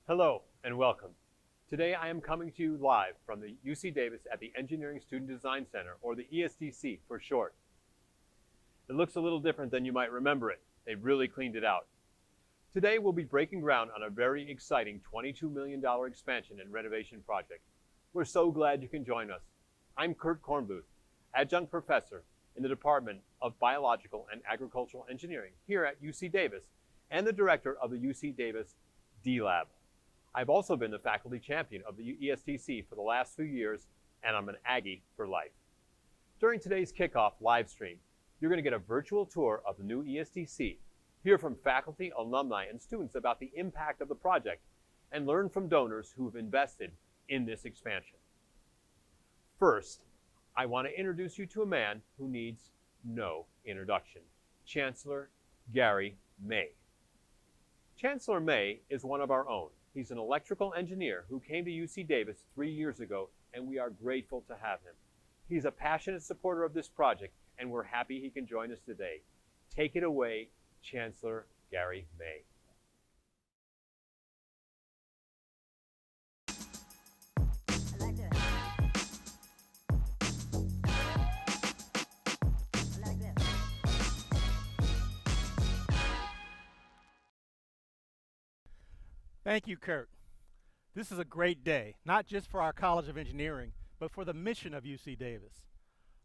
Hello and welcome. Today I am coming to you live from the UCDAVIS at the Engineering Student Design Center, or the ESDC for short. It looks a little different than you might remember it. They really cleaned it out. Today we'll be breaking ground on a very exciting $22 million expansion and renovation project. We're so glad you can join us. I'm Kurt Kornbluth, adjunct professor in the Department of Biological and Agricultural Engineering here at UCDAVIS and the director of the UCDAVIS D-Lab. I've also been the faculty champion of the ESDC for the last few years, and I'm an Aggie for life. During today's kickoff live stream, you're going to get a virtual tour of the new ESDC, hear from faculty, alumni, and students about the impact of the project, and learn from donors who have invested in this expansion. First, I want to introduce you to a man who needs no introduction, Chancellor Gary May. Chancellor May is one of our own. He's an electrical engineer who came to UCDAVIS 3 years ago, and we are grateful to have him. He's a passionate supporter of this project, and we're happy he can join us today. Take it away, Chancellor Gary May. Thank you, Kurt. This is a great day, not just for our College of Engineering, but for the mission of UCDAVIS.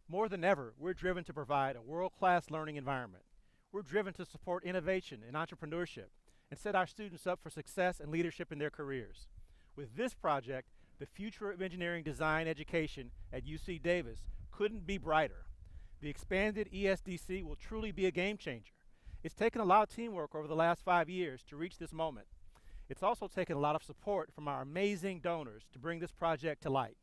More than ever, we're driven to provide a world-class learning environment. We're driven to support innovation and entrepreneurship and set our students up for success and leadership in their careers. With this project, the future of engineering design education at UCDAVIS couldn't be brighter. The expanded ESDC will truly be a game changer. It's taken a lot of teamwork over the last 5 years to reach this moment. It's also taken a lot of support from our amazing donors to bring this project to light.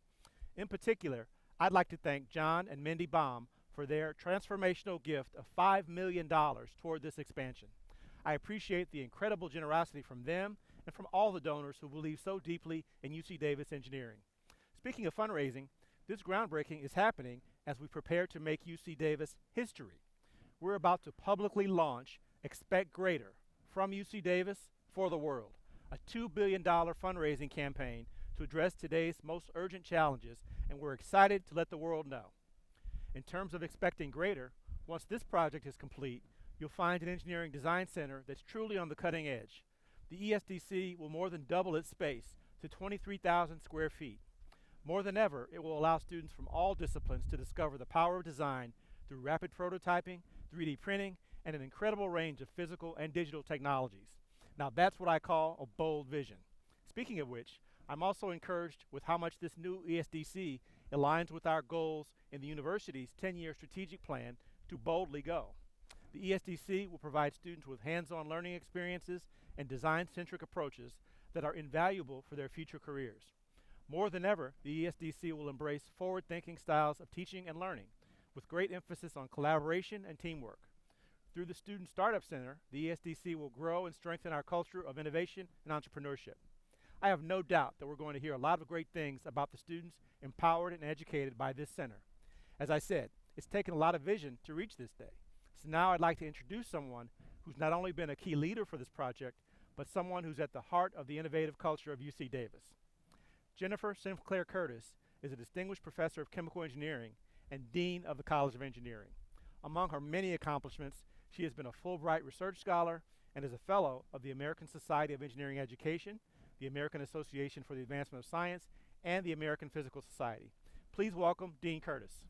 In particular, I'd like to thank John and Mindy Baum for their transformational gift of $5 million toward this expansion. I appreciate the incredible generosity from them and from all the donors who believe so deeply in UCDAVIS engineering. Speaking of fundraising, this groundbreaking is happening as we prepare to make UCDAVIS history. We're about to publicly launch Expect Greater from UCDAVIS for the world, a $2 billion fundraising campaign to address today's most urgent challenges, and we're excited to let the world know. In terms of expecting greater, once this project is complete, you'll find an engineering design center that's truly on the cutting edge. The ESDC will more than double its space to 23,000 square feet. More than ever, it will allow students from all disciplines to discover the power of design through rapid prototyping, 3D printing, and an incredible range of physical and digital technologies. Now that's what I call a bold vision. Speaking of which, I'm also encouraged with how much this new ESDC aligns with our goals in the university's 10-year strategic plan to boldly go. The ESDC will provide students with hands-on learning experiences and design-centric approaches that are invaluable for their future careers. More than ever, the ESDC will embrace forward-thinking styles of teaching and learning, with great emphasis on collaboration and teamwork. Through the Student Startup Center, the ESDC will grow and strengthen our culture of innovation and entrepreneurship. I have no doubt that we're going to hear a lot of great things about the students empowered and educated by this center. As I said, it's taken a lot of vision to reach this day. So now I'd like to introduce someone who's not only been a key leader for this project, but someone who's at the heart of the innovative culture of UCDAVIS. Jennifer Sinclair Curtis is a distinguished professor of chemical engineering and dean of the College of Engineering. Among her many accomplishments, she has been a Fulbright Research Scholar and is a Fellow of the American Society of Engineering Education, the American Association for the Advancement of Science, and the American Physical Society. Please welcome Dean Curtis.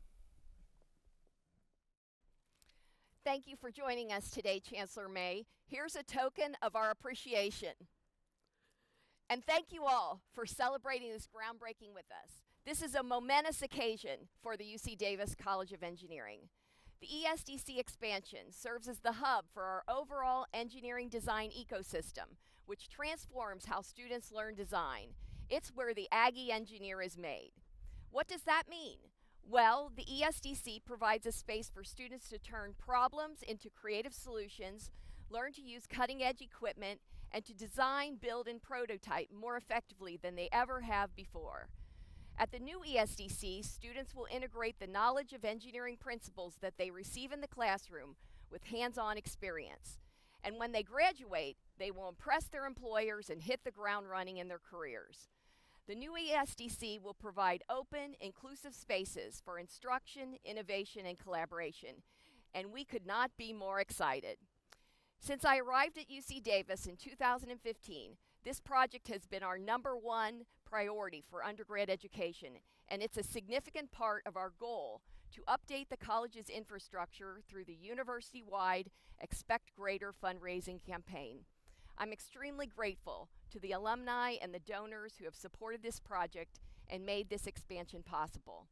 Thank you for joining us today, Chancellor May. Here's a token of our appreciation. And thank you all for celebrating this groundbreaking with us. This is a momentous occasion for the UCDAVIS College of Engineering. The ESDC expansion serves as the hub for our overall engineering design ecosystem, which transforms how students learn design. It's where the Aggie engineer is made. What does that mean? Well, the ESDC provides a space for students to turn problems into creative solutions, learn to use cutting-edge equipment, and to design, build, and prototype more effectively than they ever have before. At the new ESDC, students will integrate the knowledge of engineering principles that they receive in the classroom with hands-on experience. And when they graduate, they will impress their employers and hit the ground running in their careers. The new ESDC will provide open, inclusive spaces for instruction, innovation, and collaboration, and we could not be more excited. Since I arrived at UCDAVIS in 2015, this project has been our #1 priority for undergrad education, and it's a significant part of our goal to update the college's infrastructure through the university-wide Expect Greater fundraising campaign. I'm extremely grateful to the alumni and the donors who have supported this project and made this expansion possible.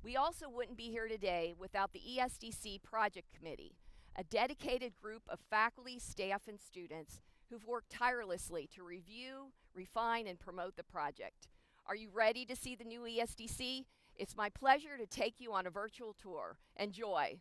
We also wouldn't be here today without the ESDC Project Committee, a dedicated group of faculty, staff, and students who've worked tirelessly to review, refine, and promote the project. Are you ready to see the new ESDC? It's my pleasure to take you on a virtual tour. Enjoy.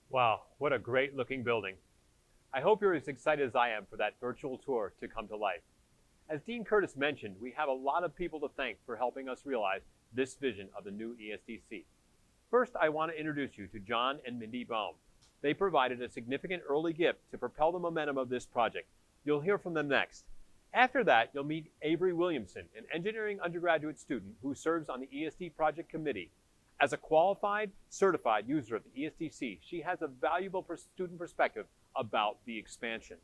Wow, what a great looking building. I hope you're as excited as I am for that virtual tour to come to life. As Dean Curtis mentioned, we have a lot of people to thank for helping us realize this vision of the new ESDC. First, I want to introduce you to John and Mindy Baum. They provided a significant early gift to propel the momentum of this project. You'll hear from them next. After that, you'll meet Avery Williamson, an engineering undergraduate student who serves on the ESD project committee. As a qualified, certified user of the ESDC, she has a valuable student perspective about the expansion.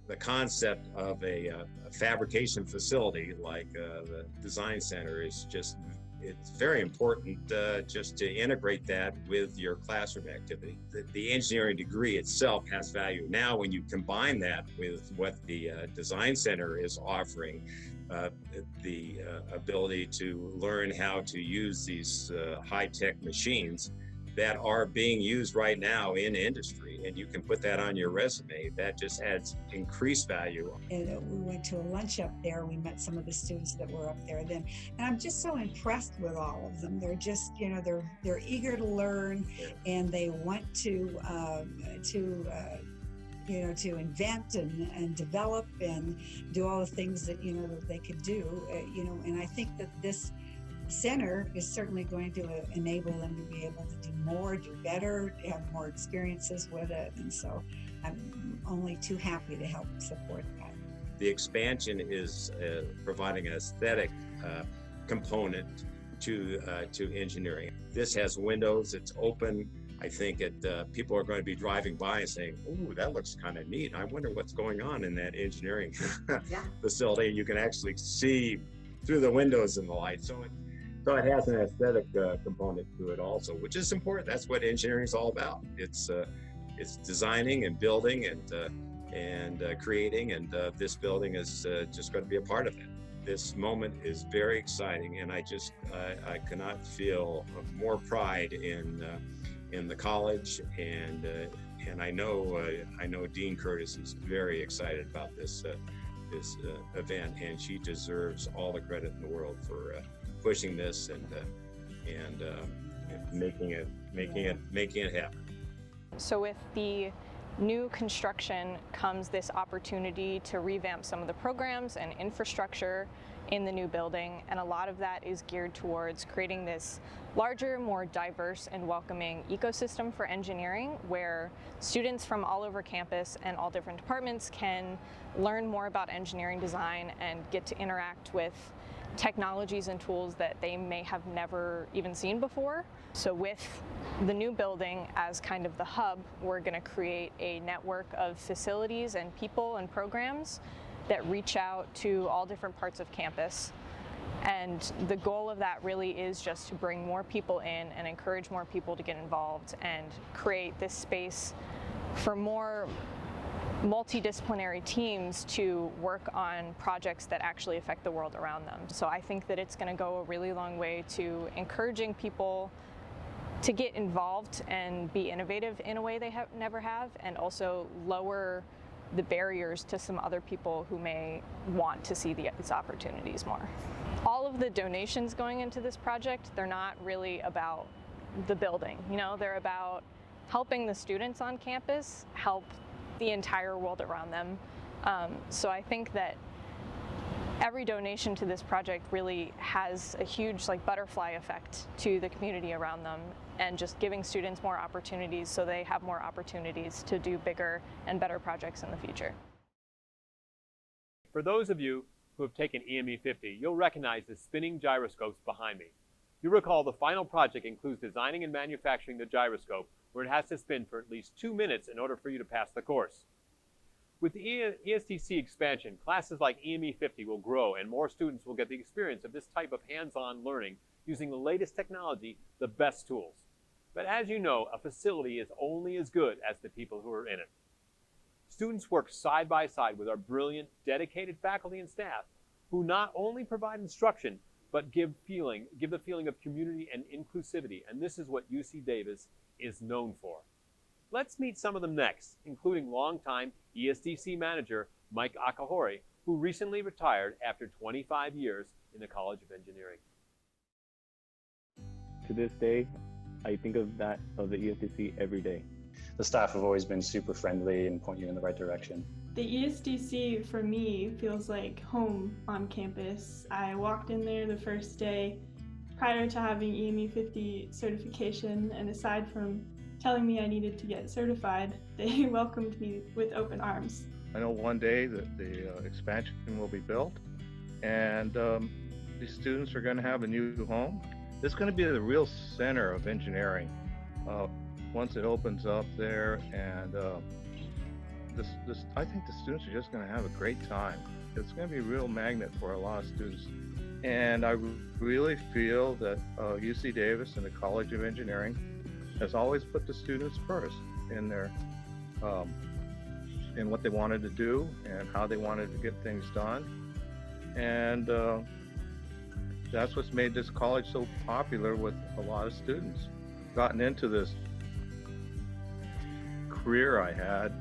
The concept of a fabrication facility like the design center is it's very important just to integrate that with your classroom activity. The engineering degree itself has value. Now, when you combine that with what the design center is offering, the ability to learn how to use these high-tech machines that are being used right now in industry, and you can put that on your resume, that just adds increased value. And we went to a lunch up there. We met some of the students that were up there then, and I'm just so impressed with all of them. They're just, they're eager to learn, and they want to invent and develop and do all the things that that they could do. And I think that this center is certainly going to enable them to be able to do more, do better, have more experiences with it. And so I'm only too happy to help support that. The expansion is providing an aesthetic component to engineering. This has windows, it's open. I think people are going to be driving by and saying, "Ooh, that looks kind of neat. I wonder what's going on in that engineering facility." You can actually see through the windows and the light. So it has an aesthetic component to it also, which is important. That's what engineering is all about. It's designing and building and creating, and this building is just going to be a part of it. This moment is very exciting, and I cannot feel more pride in in the college, and I know Dean Curtis is very excited about this event, and she deserves all the credit in the world for pushing this and making it happen. So with the new construction comes this opportunity to revamp some of the programs and infrastructure in the new building, and a lot of that is geared towards creating this larger, more diverse and welcoming ecosystem for engineering, where students from all over campus and all different departments can learn more about engineering design and get to interact with technologies and tools that they may have never even seen before. So with the new building as kind of the hub, we're going to create a network of facilities and people and programs that reach out to all different parts of campus. And the goal of that really is just to bring more people in and encourage more people to get involved and create this space for more multidisciplinary teams to work on projects that actually affect the world around them. So I think that it's going to go a really long way to encouraging people to get involved and be innovative in a way they never have, and also lower the barriers to some other people who may want to see these opportunities more. All of the donations going into this project, they're not really about the building. You know, they're about helping the students on campus help the entire world around them. So I think that every donation to this project really has a huge butterfly effect to the community around them, and just giving students more opportunities so they have more opportunities to do bigger and better projects in the future. For those of you who have taken EME 50, you'll recognize the spinning gyroscopes behind me. You recall the final project includes designing and manufacturing the gyroscope, where it has to spin for at least 2 minutes in order for you to pass the course. With the ESDC expansion, classes like EME 50 will grow, and more students will get the experience of this type of hands-on learning using the latest technology, the best tools. But as you know, a facility is only as good as the people who are in it. Students work side by side with our brilliant, dedicated faculty and staff, who not only provide instruction, but give the feeling of community and inclusivity, and this is what UCDAVIS is known for. Let's meet some of them next, including longtime ESDC manager Mike Akahori, who recently retired after 25 years in the College of Engineering. To this day, I think of the ESDC every day. The staff have always been super friendly and point you in the right direction. The ESDC for me feels like home on campus. I walked in there the first day prior to having EME 50 certification, and aside from telling me I needed to get certified, they welcomed me with open arms. I know one day that the expansion will be built, and these students are going to have a new home. This is going to be the real center of engineering once it opens up there, and I think the students are just going to have a great time. It's going to be a real magnet for a lot of students, and I really feel that UCDAVIS and the College of Engineering has always put the students first in their in what they wanted to do and how they wanted to get things done, and that's what's made this college so popular with a lot of students. Gotten into this career I had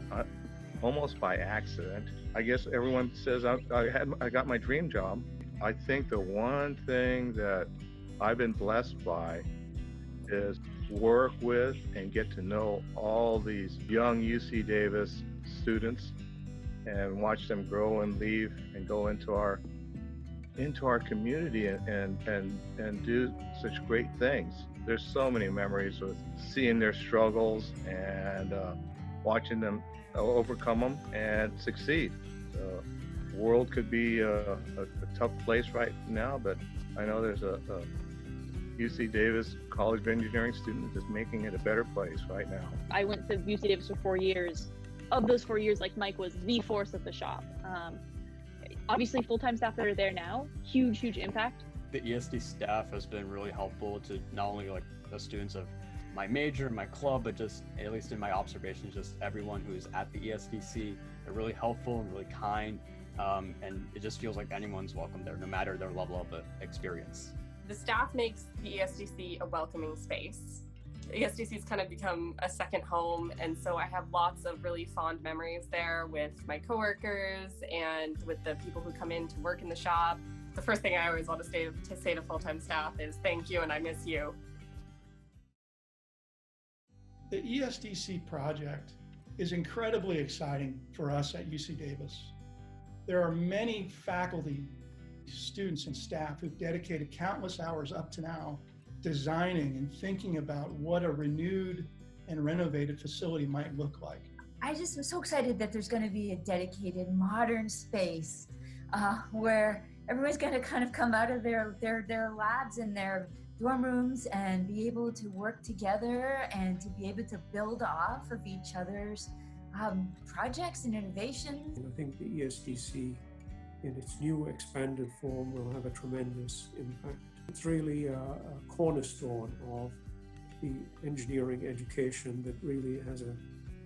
almost by accident. I guess everyone says I got my dream job. I think the one thing that I've been blessed by is work with and get to know all these young UCDAVIS students and watch them grow and leave and go into our community and do such great things. There's so many memories with seeing their struggles and watching them overcome them and succeed. The world could be a tough place right now, but I know there's a UCDAVIS College of Engineering student that's making it a better place right now. I went to UCDAVIS for 4 years. Of those 4 years, like Mike was the force of the shop. Obviously, full-time staff that are there now, huge impact. The ESD staff has been really helpful to not only like the students of my major, my club, but just, at least in my observations, just everyone who is at the ESDC. They're really helpful and really kind, and it just feels like anyone's welcome there, no matter their level of experience. The staff makes the ESDC a welcoming space. ESDC has kind of become a second home, and so I have lots of really fond memories there with my coworkers and with the people who come in to work in the shop. The first thing I always want to say to full-time staff is thank you and I miss you. The ESDC project is incredibly exciting for us at UCDAVIS. There are many faculty, students, and staff who've dedicated countless hours up to now designing and thinking about what a renewed and renovated facility might look like. I just am so excited that there's going to be a dedicated modern space where everyone's going to kind of come out of their labs and their dorm rooms and be able to work together and to be able to build off of each other's projects and innovations. I think the ESDC in its new expanded form will have a tremendous impact. It's really a cornerstone of the engineering education that really has a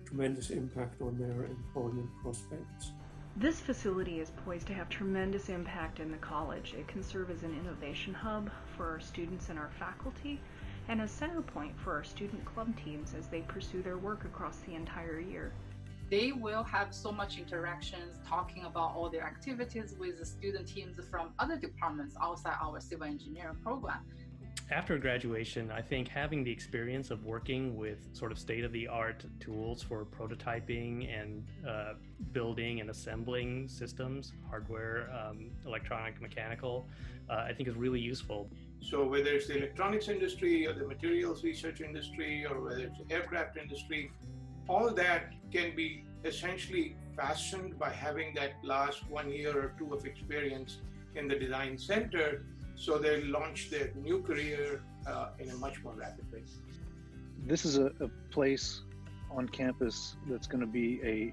tremendous impact on their employment prospects. This facility is poised to have tremendous impact in the college. It can serve as an innovation hub for our students and our faculty, and a center point for our student club teams as they pursue their work across the entire year. They will have so much interactions talking about all their activities with the student teams from other departments outside our civil engineering program. After graduation, I think having the experience of working with sort of state-of-the-art tools for prototyping and building and assembling systems, hardware, electronic, mechanical, I think is really useful. So whether it's the electronics industry or the materials research industry or whether it's the aircraft industry, all that can be essentially fastened by having that last 1 year or two of experience in the design center, so they launch their new career in a much more rapid way. This is a place on campus that's going to be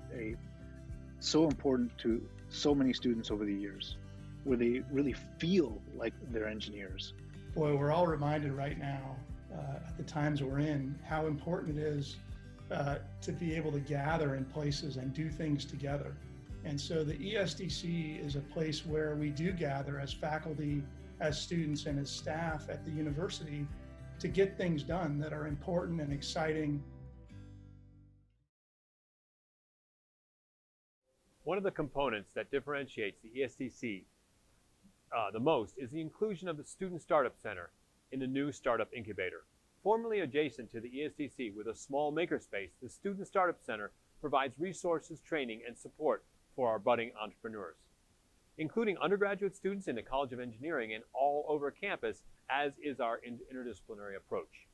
so important to so many students over the years, where they really feel like they're engineers. Boy, we're all reminded right now, at the times we're in, how important it is to be able to gather in places and do things together. And so the ESDC is a place where we do gather as faculty, as students, and as staff at the university to get things done that are important and exciting. One of the components that differentiates the ESDC the most is the inclusion of the Student Startup Center in the new Startup Incubator. Formerly adjacent to the ESDC with a small makerspace, the Student Startup Center provides resources, training, and support for our budding entrepreneurs, including undergraduate students in the College of Engineering and all over campus, as is our interdisciplinary approach.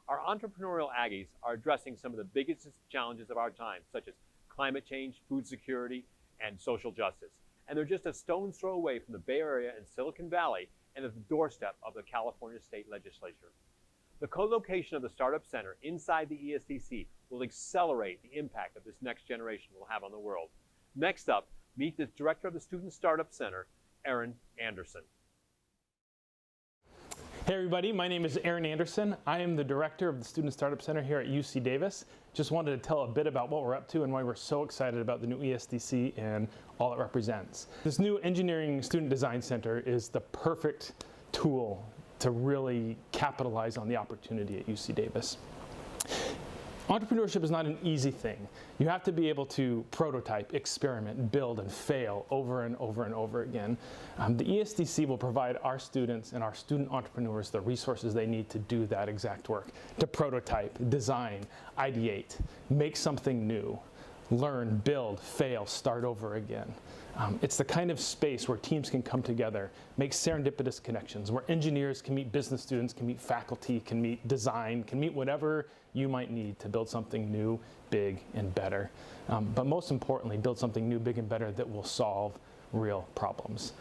Our entrepreneurial Aggies are addressing some of the biggest challenges of our time, such as climate change, food security, and social justice. And they're just a stone's throw away from the Bay Area and Silicon Valley and at the doorstep of the California State Legislature. The co-location of the Startup Center inside the ESDC will accelerate the impact that this next generation will have on the world. Next up, meet the director of the Student Startup Center, Aaron Anderson. Hey everybody, my name is Aaron Anderson. I am the director of the Student Startup Center here at UCDAVIS. Just wanted to tell a bit about what we're up to and why we're so excited about the new ESDC and all it represents. This new Engineering Student Design Center is the perfect tool to really capitalize on the opportunity at UCDAVIS. Entrepreneurship is not an easy thing. You have to be able to prototype, experiment, build, and fail over and over and over again. The ESDC will provide our students and our student entrepreneurs the resources they need to do that exact work, to prototype, design, ideate, make something new, learn, build, fail, start over again. It's the kind of space where teams can come together, make serendipitous connections, where engineers can meet business students, can meet faculty, can meet design, can meet whatever you might need to build something new, big, and better. But most importantly, build something new, big, and better that will solve real problems.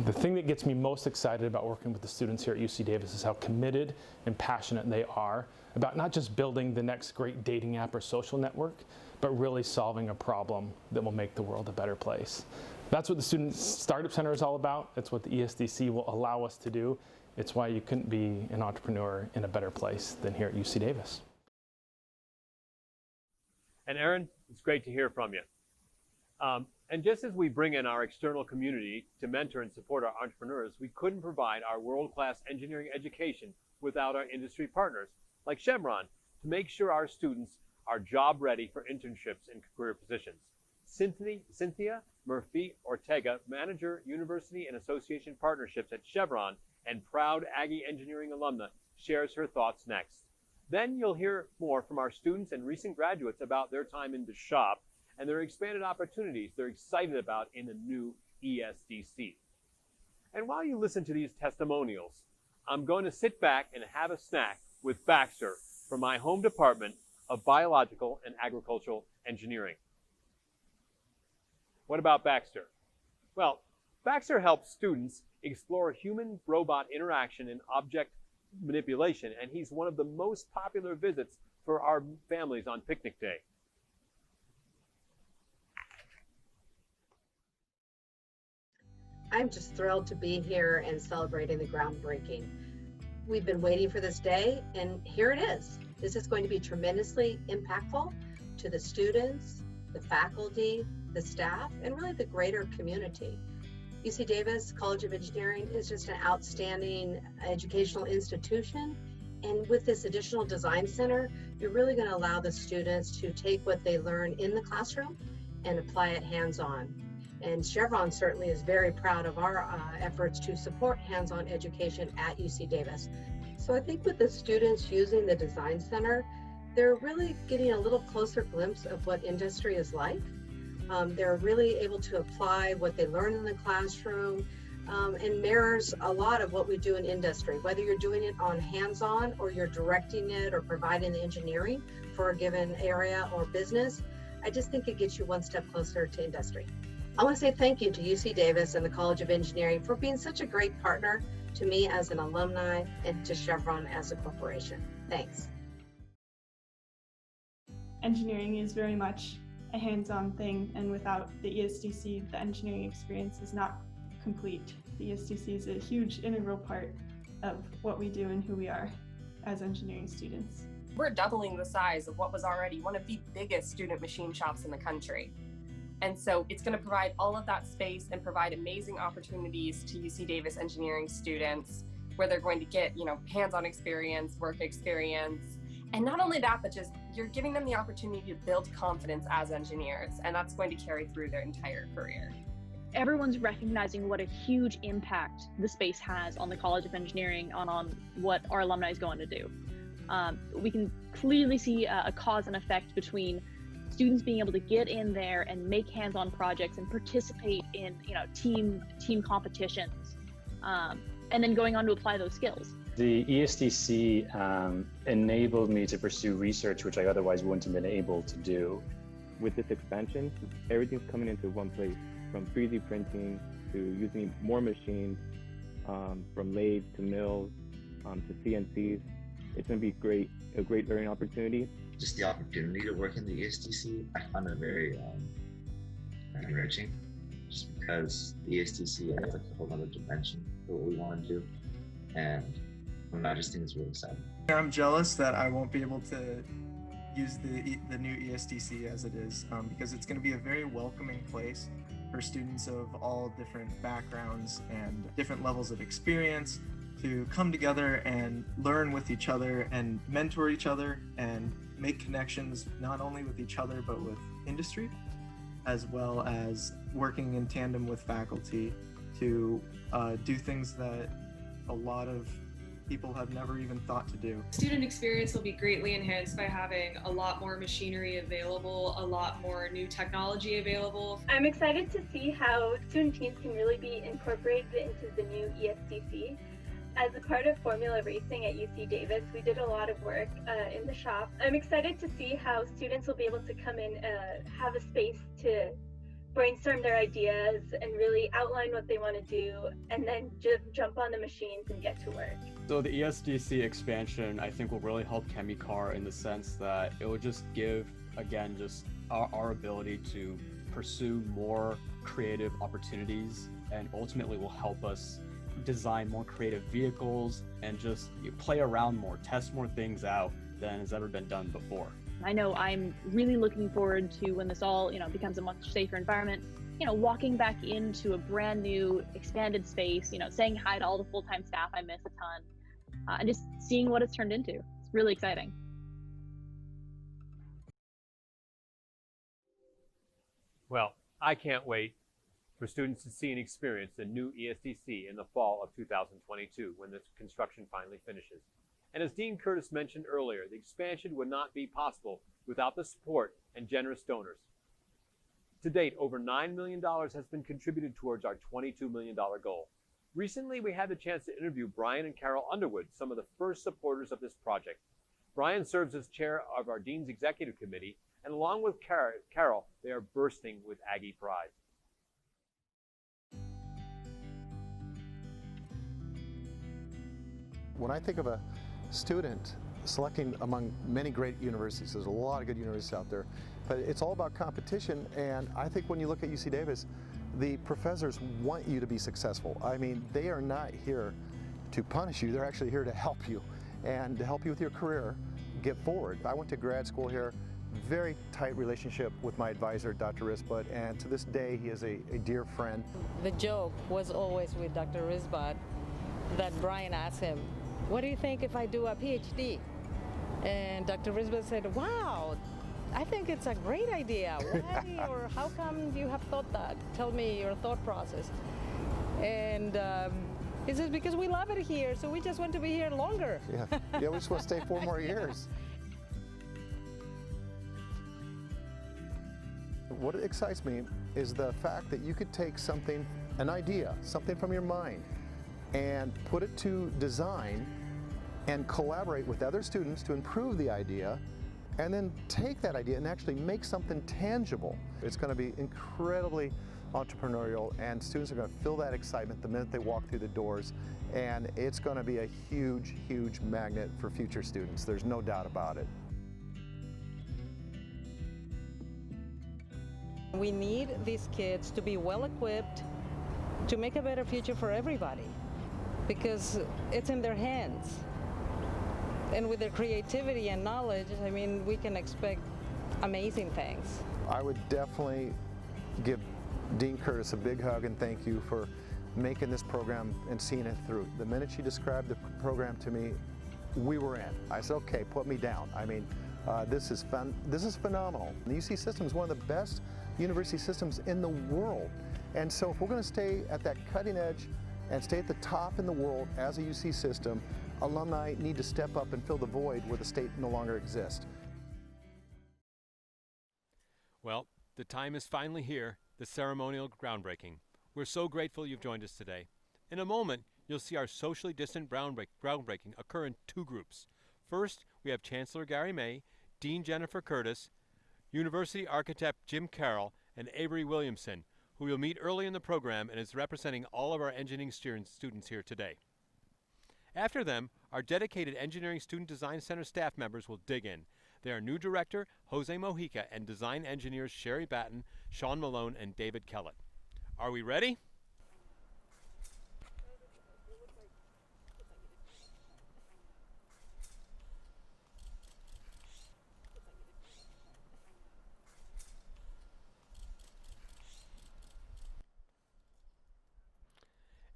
The thing that gets me most excited about working with the students here at UCDAVIS is how committed and passionate they are about not just building the next great dating app or social network, but really solving a problem that will make the world a better place. That's what the Student Startup Center is all about. It's what the ESDC will allow us to do. It's why you couldn't be an entrepreneur in a better place than here at UCDAVIS. And Aaron, it's great to hear from you. And just as we bring in our external community to mentor and support our entrepreneurs, we couldn't provide our world-class engineering education without our industry partners, like Chevron, to make sure our students are job ready for internships and career positions. Cynthia Murphy Ortega, Manager, University and Association Partnerships at Chevron and proud Aggie Engineering alumna, shares her thoughts next. Then you'll hear more from our students and recent graduates about their time in the shop and their expanded opportunities they're excited about in the new ESDC. And while you listen to these testimonials, I'm going to sit back and have a snack with Baxter from my home department of Biological and Agricultural Engineering. What about Baxter? Well, Baxter helps students explore human-robot interaction and object manipulation, and he's one of the most popular visits for our families on picnic day. I'm just thrilled to be here and celebrating the groundbreaking. We've been waiting for this day, and here it is. This is going to be tremendously impactful to the students, the faculty, the staff, and really the greater community. UCDAVIS College of Engineering is just an outstanding educational institution. And with this additional design center, you're really going to allow the students to take what they learn in the classroom and apply it hands-on. And Chevron certainly is very proud of our efforts to support hands-on education at UCDAVIS. So I think with the students using the design center, they're really getting a little closer glimpse of what industry is like. They're really able to apply what they learn in the classroom and mirrors a lot of what we do in industry, whether you're doing it on hands-on or you're directing it or providing the engineering for a given area or business. I just think it gets you one step closer to industry. I want to say thank you to UCDAVIS and the College of Engineering for being such a great partner to me as an alumni and to Chevron as a corporation. Thanks. Engineering is very much a hands-on thing, and without the ESDC, the engineering experience is not complete. The ESDC is a huge integral part of what we do and who we are as engineering students. We're doubling the size of what was already one of the biggest student machine shops in the country. And so it's going to provide all of that space and provide amazing opportunities to UCDAVIS engineering students where they're going to get, hands-on experience, work experience. And not only that, but just you're giving them the opportunity to build confidence as engineers, and that's going to carry through their entire career. Everyone's recognizing what a huge impact the space has on the College of Engineering, on what our alumni is going to do. We can clearly see a cause and effect between students being able to get in there and make hands-on projects and participate in team competitions, and then going on to apply those skills. The ESDC enabled me to pursue research which I otherwise wouldn't have been able to do. With this expansion, everything's coming into one place, from 3D printing to using more machines, from lathes to mills to CNCs. It's going to be a great learning opportunity. Just the opportunity to work in the ESDC, I found it very enriching, just because the ESDC adds like a whole other dimension for what we want to do, and I just think it's really exciting. I'm jealous that I won't be able to use the new ESDC as it is, because it's going to be a very welcoming place for students of all different backgrounds and different levels of experience to come together and learn with each other and mentor each other and make connections not only with each other but with industry, as well as working in tandem with faculty to do things that a lot of people have never even thought to do. Student experience will be greatly enhanced by having a lot more machinery available, a lot more new technology available. I'm excited to see how student teams can really be incorporated into the new ESDC. As a part of Formula Racing at UCDAVIS, we did a lot of work in the shop. I'm excited to see how students will be able to come in, have a space to brainstorm their ideas and really outline what they want to do, and then just jump on the machines and get to work. So the ESDC expansion, I think, will really help ChemiCar in the sense that it will just give, again, just our ability to pursue more creative opportunities, and ultimately will help us design more creative vehicles and just play around more, test more things out than has ever been done before. I know I'm really looking forward to when this all, becomes a much safer environment, walking back into a brand new expanded space, saying hi to all the full-time staff I miss a ton, and just seeing what it's turned into. It's really exciting. Well, I can't wait for students to see and experience the new ESDC in the fall of 2022 when the construction finally finishes. And as Dean Curtis mentioned earlier, the expansion would not be possible without the support and generous donors. To date, over $9 million has been contributed towards our $22 million goal. Recently, we had the chance to interview Brian and Carol Underwood, some of the first supporters of this project. Brian serves as chair of our Dean's Executive Committee, and along with Carol, they are bursting with Aggie pride. When I think of a student selecting among many great universities, there's a lot of good universities out there, but it's all about competition, and I think when you look at UC-Davis, the professors want you to be successful. I mean, they are not here to punish you, they're actually here to help you, and to help you with your career get forward. I went to grad school here, very tight relationship with my advisor, Dr. Risbud, and to this day, he is a dear friend. The joke was always with Dr. Risbud that Brian asked him, "What do you think if I do a Ph.D.?" And Dr. Risbud said, "Wow, I think it's a great idea. Why or how come you have thought that? Tell me your thought process." And he says, "Because we love it here, so we just want to be here longer." Yeah, we just want to stay 4 more years. What excites me is the fact that you could take something, an idea, something from your mind, and put it to design and collaborate with other students to improve the idea, and then take that idea and actually make something tangible. It's going to be incredibly entrepreneurial, and students are going to feel that excitement the minute they walk through the doors, and it's going to be a huge, huge magnet for future students. There's no doubt about it. We need these kids to be well equipped to make a better future for everybody, because it's in their hands. And with their creativity and knowledge, I mean, we can expect amazing things. I would definitely give Dean Curtis a big hug and thank you for making this program and seeing it through. The minute she described the program to me, we were in. I said, okay, put me down. I mean, this is fun. This is phenomenal. The UC system is one of the best university systems in the world. And so if we're going to stay at that cutting edge and stay at the top in the world as a UC system, alumni need to step up and fill the void where the state no longer exists. Well, the time is finally here, the ceremonial groundbreaking. We're so grateful you've joined us today. In a moment, you'll see our socially distant groundbreaking occur in 2 groups. First, we have Chancellor Gary May, Dean Jennifer Curtis, University Architect Jim Carroll, and Avery Williamson, who you'll meet early in the program and is representing all of our engineering students here today. After them, our dedicated Engineering Student Design Center staff members will dig in. They are new director Jose Mojica and design engineers Sherry Batten, Sean Malone, and David Kellett. Are we ready?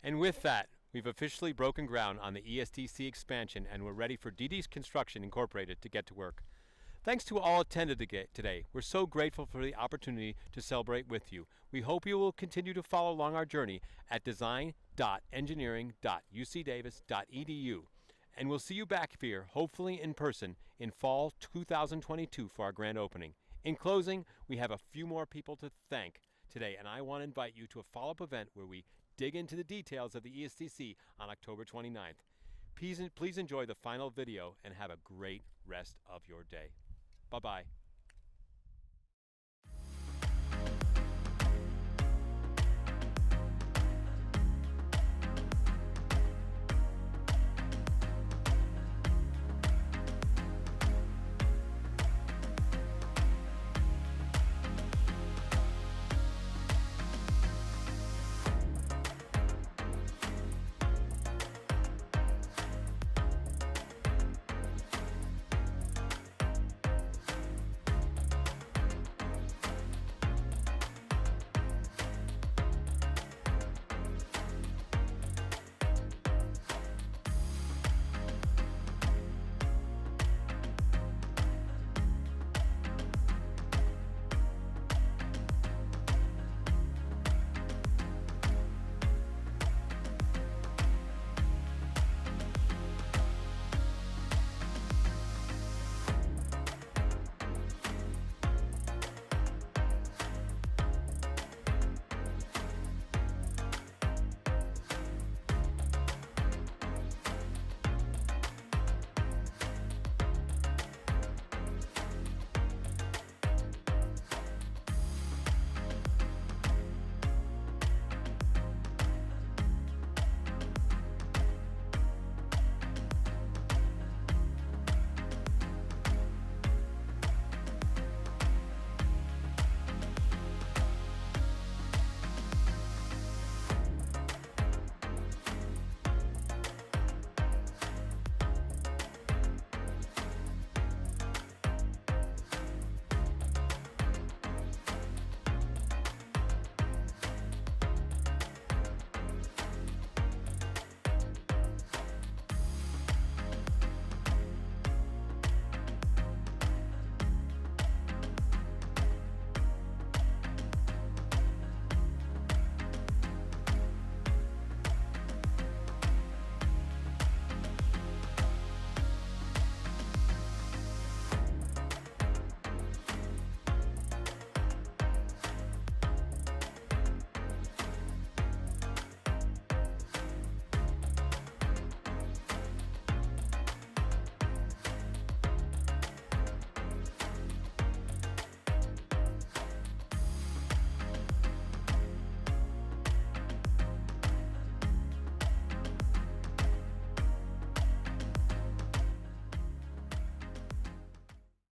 And with that, we've officially broken ground on the ESDC expansion, and we're ready for DD's Construction Incorporated to get to work. Thanks to all attended today. We're so grateful for the opportunity to celebrate with you. We hope you will continue to follow along our journey at design.engineering.ucdavis.edu. And we'll see you back here, hopefully in person, in fall 2022 for our grand opening. In closing, we have a few more people to thank today, and I want to invite you to a follow-up event where we dig into the details of the ESDC on October 29th. Please enjoy the final video and have a great rest of your day. Bye-bye.